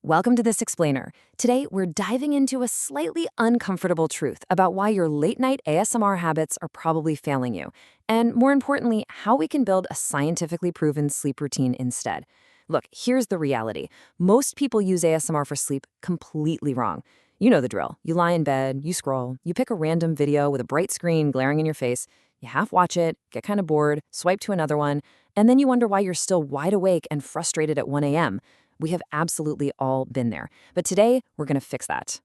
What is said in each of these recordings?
Welcome to This Explainer. Today, we're diving into a slightly uncomfortable truth about why your late-night ASMR habits are probably failing you, and more importantly, how we can build a scientifically proven sleep routine instead. Look, here's the reality. Most people use ASMR for sleep completely wrong. You know the drill. You lie in bed, you scroll, you pick a random video with a bright screen glaring in your face, you half watch it, get kind of bored, swipe to another one, and then you wonder why you're still wide awake and frustrated at 1 a.m. We have absolutely all been there. But today, we're going to fix that.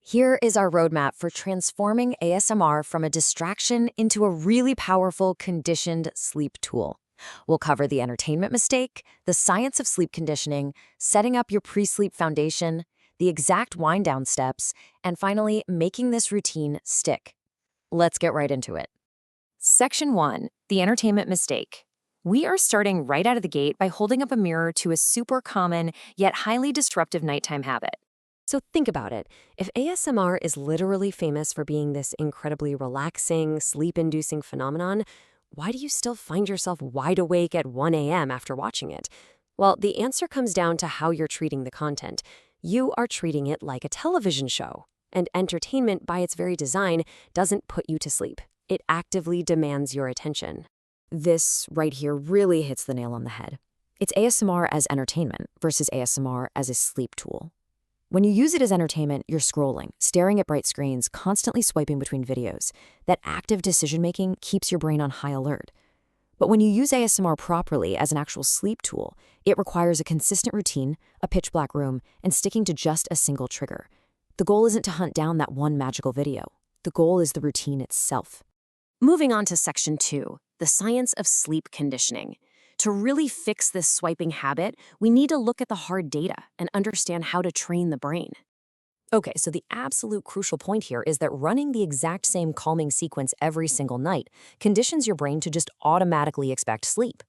Here is our roadmap for transforming ASMR from a distraction into a really powerful conditioned sleep tool. We'll cover the entertainment mistake, the science of sleep conditioning, setting up your pre-sleep foundation, the exact wind-down steps, and finally, making this routine stick. Let's get right into it. Section 1, the entertainment mistake. We are starting right out of the gate by holding up a mirror to a super common yet highly disruptive nighttime habit. So think about it. If ASMR is literally famous for being this incredibly relaxing, sleep-inducing phenomenon, why do you still find yourself wide awake at 1 a.m. after watching it? Well, the answer comes down to how you're treating the content. You are treating it like a television show. And entertainment, by its very design, doesn't put you to sleep. It actively demands your attention. This right here really hits the nail on the head. It's ASMR as entertainment versus ASMR as a sleep tool. When you use it as entertainment, you're scrolling, staring at bright screens, constantly swiping between videos. That active decision-making keeps your brain on high alert. But when you use ASMR properly as an actual sleep tool, it requires a consistent routine, a pitch-black room, and sticking to just a single trigger. The goal isn't to hunt down that one magical video. The goal is the routine itself. Moving on to Section 2. The science of sleep conditioning. To really fix this swiping habit, we need to look at the hard data and understand how to train the brain. Okay, so the absolute crucial point here is that running the exact same calming sequence every single night conditions your brain to just automatically expect sleep.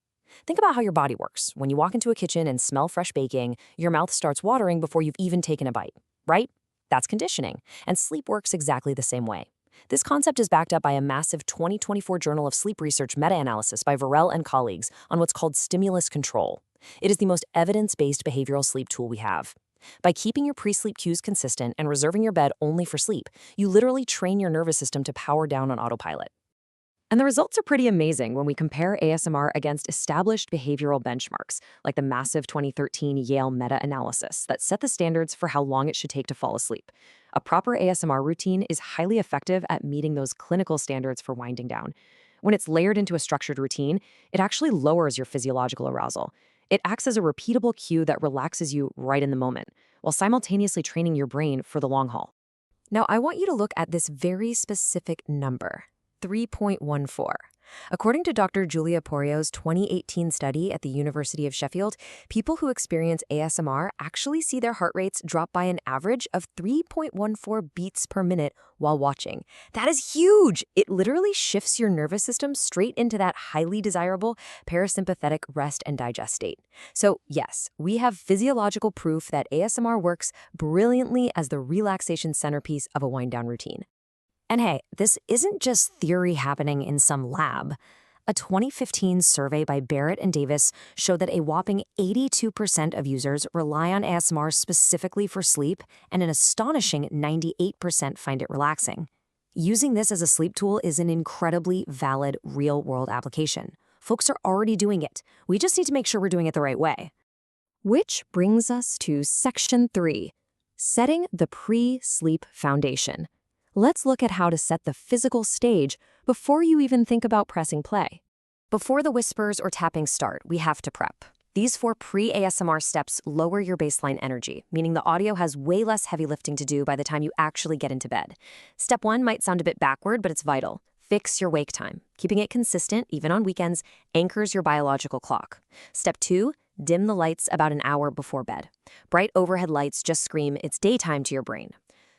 Think about how your body works. When you walk into a kitchen and smell fresh baking, your mouth starts watering before you've even taken a bite, right? That's conditioning, and sleep works exactly the same way. This concept is backed up by a massive 2024 Journal of Sleep Research meta-analysis by Varel and colleagues on what's called stimulus control. It is the most evidence-based behavioral sleep tool we have. By keeping your pre-sleep cues consistent and reserving your bed only for sleep, you literally train your nervous system to power down on autopilot. And the results are pretty amazing when we compare ASMR against established behavioral benchmarks, like the massive 2013 Yale meta-analysis that set the standards for how long it should take to fall asleep. A proper ASMR routine is highly effective at meeting those clinical standards for winding down. When it's layered into a structured routine, it actually lowers your physiological arousal. It acts as a repeatable cue that relaxes you right in the moment, while simultaneously training your brain for the long haul. Now, I want you to look at this very specific number. 3.14. According to Dr. Julia Porio's 2018 study at the University of Sheffield, people who experience ASMR actually see their heart rates drop by an average of 3.14 beats per minute while watching. That is huge! It literally shifts your nervous system straight into that highly desirable parasympathetic rest and digest state. So yes, we have physiological proof that ASMR works brilliantly as the relaxation centerpiece of a wind-down routine. And hey, this isn't just theory happening in some lab. A 2015 survey by Barrett and Davis showed that a whopping 82% of users rely on ASMR specifically for sleep, and an astonishing 98% find it relaxing. Using this as a sleep tool is an incredibly valid real-world application. Folks are already doing it. We just need to make sure we're doing it the right way. Which brings us to Section 3, setting the pre-sleep foundation. Let's look at how to set the physical stage before you even think about pressing play. Before the whispers or tapping start, we have to prep. These 4 pre-ASMR steps lower your baseline energy, meaning the audio has way less heavy lifting to do by the time you actually get into bed. Step 1 might sound a bit backward, but it's vital. Fix your wake time. Keeping it consistent, even on weekends, anchors your biological clock. Step 2, dim the lights about an hour before bed. Bright overhead lights just scream it's daytime to your brain.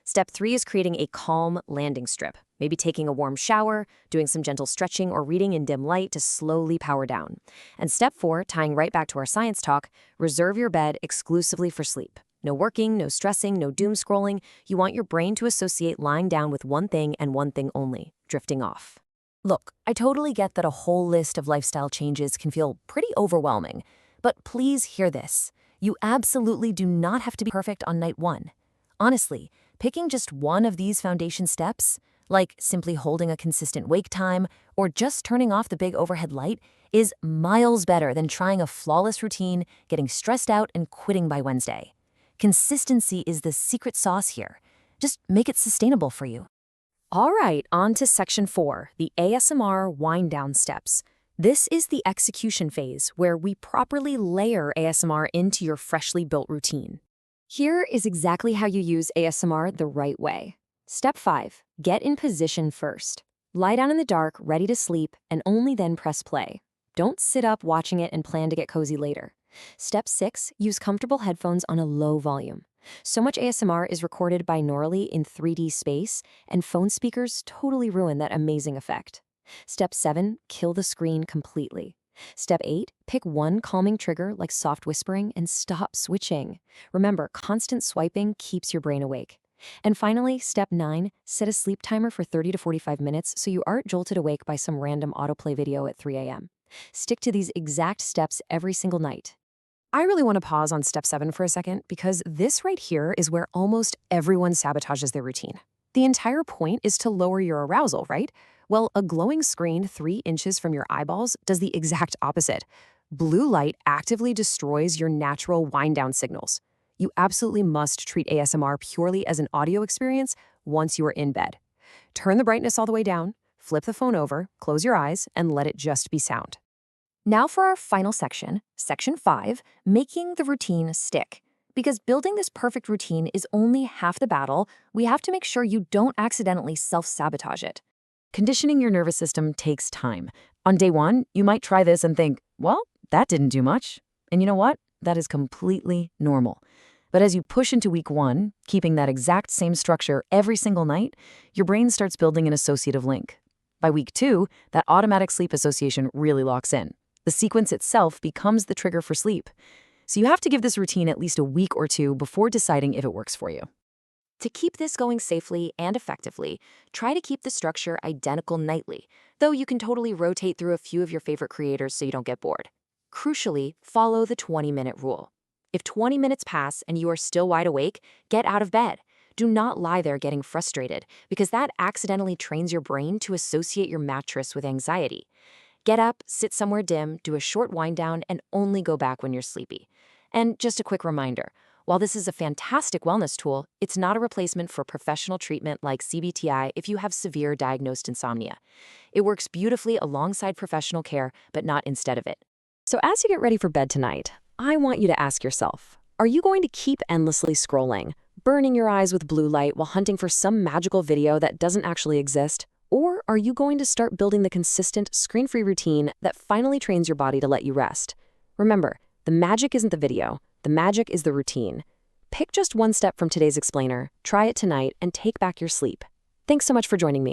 Step 3 is creating a calm landing strip, maybe taking a warm shower, doing some gentle stretching or reading in dim light to slowly power down. And Step 4, tying right back to our science talk, reserve your bed exclusively for sleep. No working, no stressing, no doom scrolling. You want your brain to associate lying down with one thing and one thing only, drifting off. Look, I totally get that a whole list of lifestyle changes can feel pretty overwhelming, but please hear this. You absolutely do not have to be perfect on night one. Honestly, picking just one of these foundation steps, like simply holding a consistent wake time or just turning off the big overhead light, is miles better than trying a flawless routine, getting stressed out, and quitting by Wednesday. Consistency is the secret sauce here. Just make it sustainable for you. All right, on to section 4, the ASMR wind-down steps. This is the execution phase where we properly layer ASMR into your freshly built routine. Here is exactly how you use ASMR the right way. Step 5, get in position first. Lie down in the dark, ready to sleep, and only then press play. Don't sit up watching it and plan to get cozy later. Step 6, use comfortable headphones on a low volume. So much ASMR is recorded binaurally in 3D space, and phone speakers totally ruin that amazing effect. Step 7, kill the screen completely. Step 8, pick one calming trigger like soft whispering and stop switching. Remember, constant swiping keeps your brain awake. And finally, step 9, set a sleep timer for 30 to 45 minutes so you aren't jolted awake by some random autoplay video at 3 a.m. Stick to these exact steps every single night. I really want to pause on step 7 for a second because this right here is where almost everyone sabotages their routine. The entire point is to lower your arousal, right? Well, a glowing screen 3 inches from your eyeballs does the exact opposite. Blue light actively destroys your natural wind-down signals. You absolutely must treat ASMR purely as an audio experience once you are in bed. Turn the brightness all the way down, flip the phone over, close your eyes, and let it just be sound. Now for our final section, section 5, making the routine stick. Because building this perfect routine is only half the battle, we have to make sure you don't accidentally self-sabotage it. Conditioning your nervous system takes time. On day 1, you might try this and think, well, that didn't do much. And you know what? That is completely normal. But as you push into week 1, keeping that exact same structure every single night, your brain starts building an associative link. By week 2, that automatic sleep association really locks in. The sequence itself becomes the trigger for sleep. So you have to give this routine at least a week or 2 before deciding if it works for you. To keep this going safely and effectively, try to keep the structure identical nightly, though you can totally rotate through a few of your favorite creators so you don't get bored. Crucially, follow the 20-minute rule. If 20 minutes pass and you are still wide awake, get out of bed. Do not lie there getting frustrated, because that accidentally trains your brain to associate your mattress with anxiety. Get up, sit somewhere dim, do a short wind down, and only go back when you're sleepy. And just a quick reminder, while this is a fantastic wellness tool, it's not a replacement for professional treatment like CBTI if you have severe diagnosed insomnia. It works beautifully alongside professional care, but not instead of it. So as you get ready for bed tonight, I want you to ask yourself, are you going to keep endlessly scrolling, burning your eyes with blue light while hunting for some magical video that doesn't actually exist? Or are you going to start building the consistent, screen-free routine that finally trains your body to let you rest? Remember, the magic isn't the video, the magic is the routine. Pick just one step from today's explainer, try it tonight, and take back your sleep. Thanks so much for joining me.